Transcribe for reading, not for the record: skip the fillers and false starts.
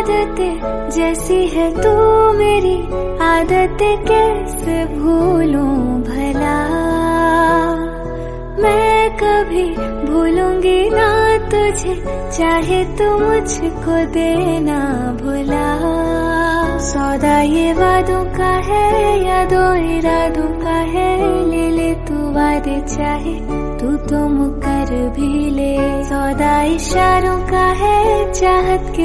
आदतें जैसी है तू मेरी आदतें कैसे भूलूं भला। मैं कभी भूलूंगी ना तुझे, चाहे तू मुझको देना भुला। सौदा ये वादों का है यादों इरादों का है, ले ले तू वादे चाहे तू तो मुकर भी ले। सौदा इशारों का है चाहत के